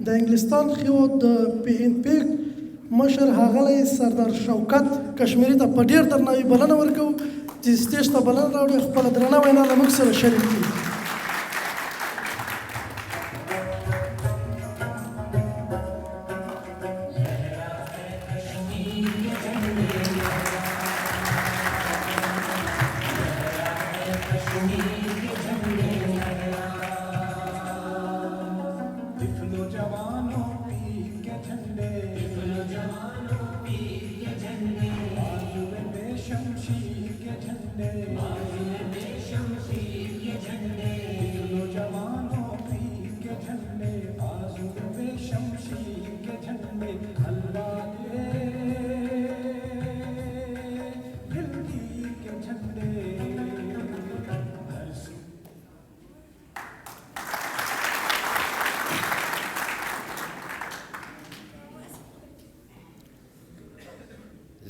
د انګلستان خو د پی ان پی مشر هغه سردار شوکت کشمیری ته په ډیر درناوي بلنه ورکو چې سټیج ته بلنه راوړي خپل درنه وینا له موږ سره شریک کړي.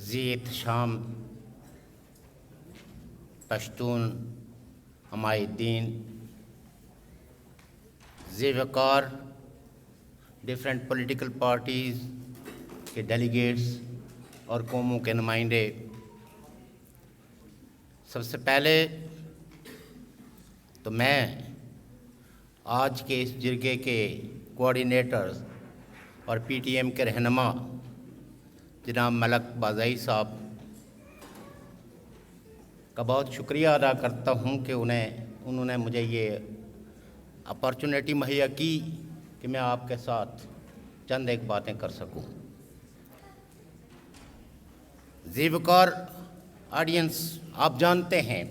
زیت شام پشتون حمایتین ذی وقار ڈفرینٹ پولیٹیکل پارٹیز کے ڈیلیگیٹس اور قوموں کے نمائندے، سب سے پہلے تو میں آج کے اس جرگے کے کوآرڈینیٹرز اور پی ٹی ایم کے رہنما جناب ملک بازائی صاحب کا بہت شکریہ ادا کرتا ہوں کہ انہوں نے مجھے یہ اپارچونیٹی مہیا کی کہ میں آپ کے ساتھ چند ایک باتیں کر سکوں. ذی وقار آڈینس، آپ جانتے ہیں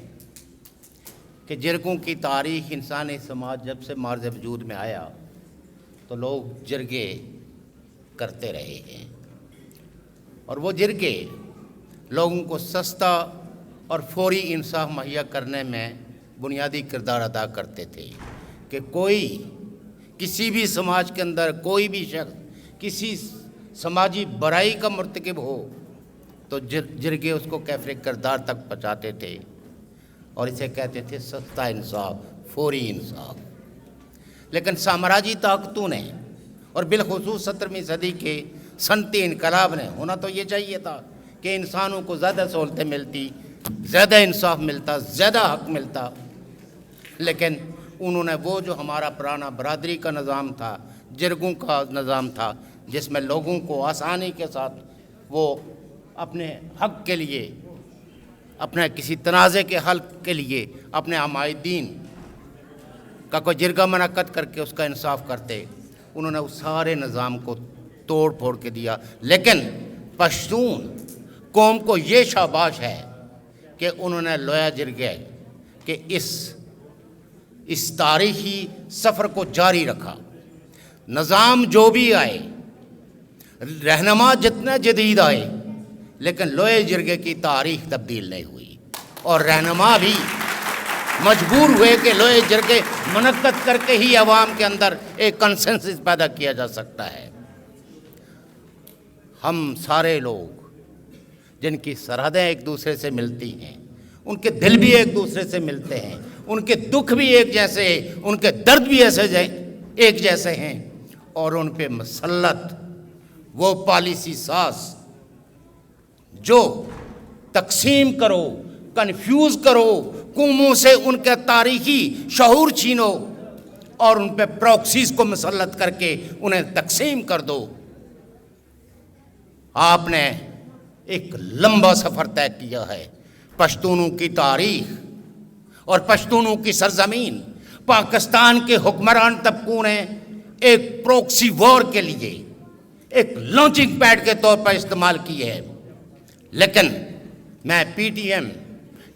کہ جرگوں کی تاریخ، انسانی سماج جب سے مارز وجود میں آیا تو لوگ جرگے کرتے رہے ہیں، اور وہ جرگے لوگوں کو سستا اور فوری انصاف مہیا کرنے میں بنیادی کردار ادا کرتے تھے کہ کوئی کسی بھی سماج کے اندر کوئی بھی شخص کسی سماجی برائی کا مرتکب ہو تو جرگے اس کو کیفر کردار تک پہنچاتے تھے اور اسے کہتے تھے سستا انصاف، فوری انصاف. لیکن سامراجی طاقتوں نے اور بالخصوص 17ویں صدی کے صنعتی انقلاب نے، ہونا تو یہ چاہیے تھا کہ انسانوں کو زیادہ سہولتیں ملتی، زیادہ انصاف ملتا، زیادہ حق ملتا، لیکن انہوں نے وہ جو ہمارا پرانا برادری کا نظام تھا، جرگوں کا نظام تھا، جس میں لوگوں کو آسانی کے ساتھ وہ اپنے حق کے لیے، اپنے کسی تنازع کے حل کے لیے اپنے حمایتین کا کوئی جرگہ منعقد کر کے اس کا انصاف کرتے، انہوں نے اس سارے نظام کو توڑ پھوڑ کے دیا. لیکن پشتون قوم کو یہ شاباش ہے کہ انہوں نے لویا جرگے کہ اس تاریخی سفر کو جاری رکھا. نظام جو بھی آئے، رہنما جتنے جدید آئے، لیکن لوئے جرگے کی تاریخ تبدیل نہیں ہوئی، اور رہنما بھی مجبور ہوئے کہ لوئے جرگے منعقد کر کے ہی عوام کے اندر ایک کنسنسس پیدا کیا جا سکتا ہے. ہم سارے لوگ جن کی سرحدیں ایک دوسرے سے ملتی ہیں، ان کے دل بھی ایک دوسرے سے ملتے ہیں، ان کے دکھ بھی ایک جیسے ہیں، ان کے درد بھی ایک جیسے ہیں، اور ان پہ مسلط وہ پالیسی ساز جو تقسیم کرو، کنفیوز کرو، قوموں سے ان کا تاریخی شعور چھینو اور ان پہ پروکسیز کو مسلط کر کے انہیں تقسیم کر دو. آپ نے ایک لمبا سفر طے کیا ہے. پشتونوں کی تاریخ اور پشتونوں کی سرزمین پاکستان کے حکمران طبقوں نے ایک پروکسی وار کے لیے ایک لانچنگ پیڈ کے طور پر استعمال کی ہے. لیکن میں پی ٹی ایم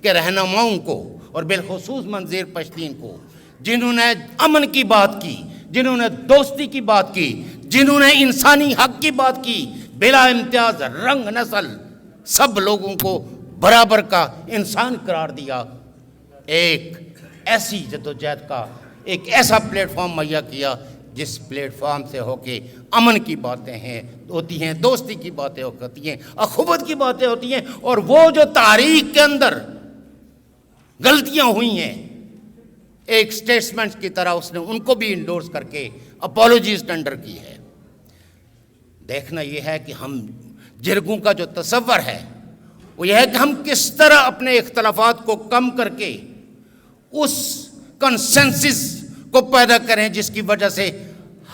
کے رہنماؤں کو اور بالخصوص منظیر پشتین کو، جنہوں نے امن کی بات کی، جنہوں نے دوستی کی بات کی، جنہوں نے انسانی حق کی بات کی، بلا امتیاز رنگ نسل سب لوگوں کو برابر کا انسان قرار دیا، ایک ایسی جدوجہد کا ایک ایسا پلیٹ فارم مہیا کیا جس پلیٹ فارم سے ہو کے امن کی باتیں ہوتی ہیں، دوستی کی باتیں ہوتی ہیں، اخوت کی باتیں ہوتی ہیں، اور وہ جو تاریخ کے اندر غلطیاں ہوئی ہیں ایک سٹیٹسمنٹ کی طرح اس نے ان کو بھی انڈورس کر کے اپالوجیز ٹینڈر کی ہے. دیکھنا یہ ہے کہ ہم جرگوں کا جو تصور ہے وہ یہ ہے کہ ہم کس طرح اپنے اختلافات کو کم کر کے اس کنسنسس کو پیدا کریں جس کی وجہ سے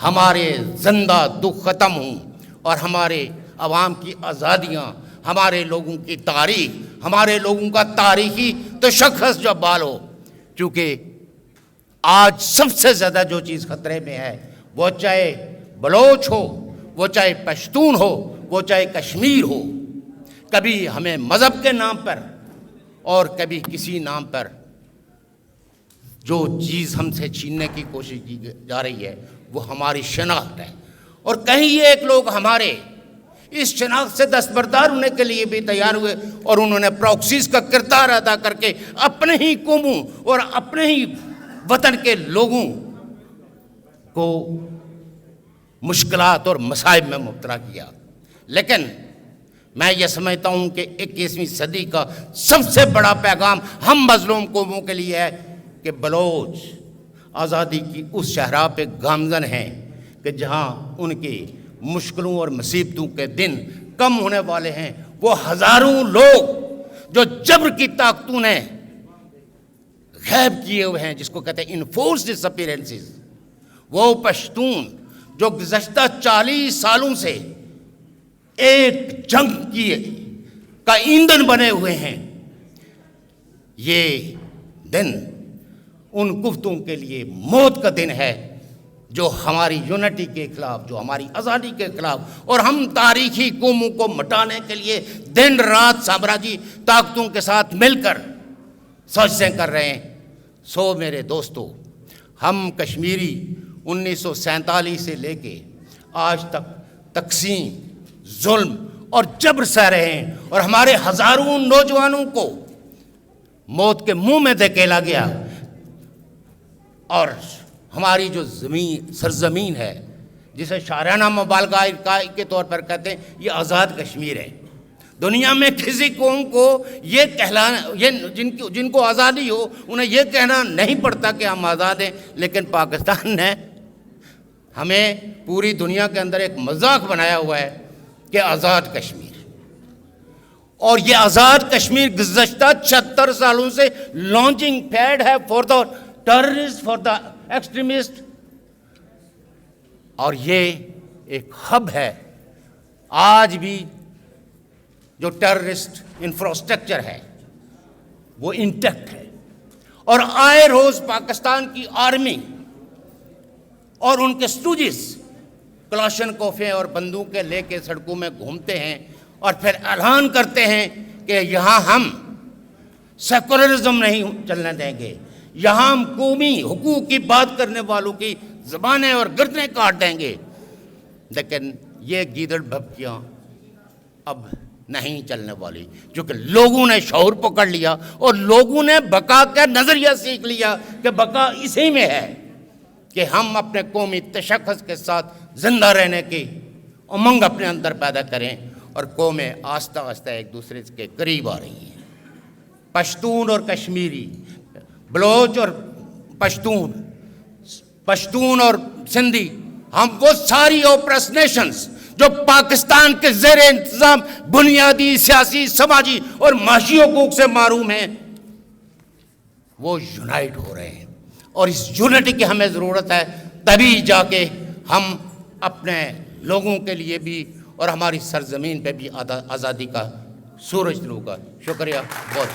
ہمارے زندہ دکھ ختم ہوں اور ہمارے عوام کی آزادیاں، ہمارے لوگوں کی تاریخ، ہمارے لوگوں کا تاریخی تشخص جو بحال ہو. کیونکہ آج سب سے زیادہ جو چیز خطرے میں ہے وہ چاہے بلوچ ہو، وہ چاہے پشتون ہو، وہ چاہے کشمیر ہو، کبھی ہمیں مذہب کے نام پر اور کبھی کسی نام پر جو چیز ہم سے چھیننے کی کوشش کی جا رہی ہے وہ ہماری شناخت ہے. اور کہیں یہ ایک لوگ ہمارے اس شناخت سے دستبردار ہونے کے لیے بھی تیار ہوئے اور انہوں نے پراکسیز کا کردار ادا کر کے اپنے ہی قوموں اور اپنے ہی وطن کے لوگوں کو مشکلات اور مصائب میں مبتلا کیا. لیکن میں یہ سمجھتا ہوں کہ 21ویں صدی کا سب سے بڑا پیغام ہم مظلوم قوموں کے لیے ہے کہ بلوچ آزادی کی اس شاہراہ پہ گامزن ہیں کہ جہاں ان کی مشکلوں اور مصیبتوں کے دن کم ہونے والے ہیں. وہ ہزاروں لوگ جو جبر کی طاقتوں نے غائب کیے ہوئے ہیں، جس کو کہتے ہیں انفورس ڈس اپیرنسز، وہ پشتون جو گزشتہ 40 سالوں سے ایک جنگ کا ایندھن بنے ہوئے ہیں، یہ دن ان گفتوں کے لیے موت کا دن ہے جو ہماری یونٹی کے خلاف، جو ہماری آزادی کے خلاف اور ہم تاریخی قوموں کو مٹانے کے لیے دن رات سامراجی طاقتوں کے ساتھ مل کر سازشیں کر رہے ہیں. سو میرے دوستو، ہم کشمیری 1947 سے لے کے آج تک تقسیم، ظلم اور جبر سہ رہے ہیں اور ہمارے ہزاروں نوجوانوں کو موت کے منہ میں دھکیلا گیا. اور ہماری جو سرزمین ہے جسے شاعرانہ مبالغہ کے طور پر کہتے ہیں، یہ آزاد کشمیر ہے. دنیا میں کسی قوم کو یہ کہلانا، جن کو آزادی ہو انہیں یہ کہنا نہیں پڑتا کہ ہم آزاد ہیں، لیکن پاکستان نے ہمیں پوری دنیا کے اندر ایک مذاق بنایا ہوا ہے کہ آزاد کشمیر. اور یہ آزاد کشمیر گزشتہ 76 سالوں سے لانچنگ پیڈ ہے for the terrorist, for the extremist, اور یہ ایک ہب ہے. آج بھی جو ٹیررسٹ انفراسٹرکچر ہے وہ انٹیکٹ ہے، اور آئے روز پاکستان کی آرمی اور ان کے سٹوجز کلاشن کوفیں اور بندوقیں لے کے سڑکوں میں گھومتے ہیں اور پھر اعلان کرتے ہیں کہ یہاں ہم سیکولرزم نہیں چلنے دیں گے، یہاں ہم قومی حقوق کی بات کرنے والوں کی زبانیں اور گردنیں کاٹ دیں گے. لیکن یہ گیدڑ بھبکیاں اب نہیں چلنے والی، کیونکہ لوگوں نے شعور پکڑ لیا اور لوگوں نے بقا کا نظریہ سیکھ لیا کہ بقا اسی میں ہے کہ ہم اپنے قومی تشخص کے ساتھ زندہ رہنے کی امنگ اپنے اندر پیدا کریں. اور قومیں آہستہ آہستہ ایک دوسرے کے قریب آ رہی ہیں. پشتون اور کشمیری، بلوچ اور پشتون اور سندھی، ہم وہ ساری اوپریس نیشنز جو پاکستان کے زیر انتظام بنیادی سیاسی، سماجی اور معاشی حقوق سے محروم ہیں، وہ یونائٹ ہو رہے ہیں. اور اس یونٹی کی ہمیں ضرورت ہے، تبھی جا کے ہم اپنے لوگوں کے لیے بھی اور ہماری سرزمین پہ بھی آزادی کا سورج طلوع ہوگا. شکریہ بہت.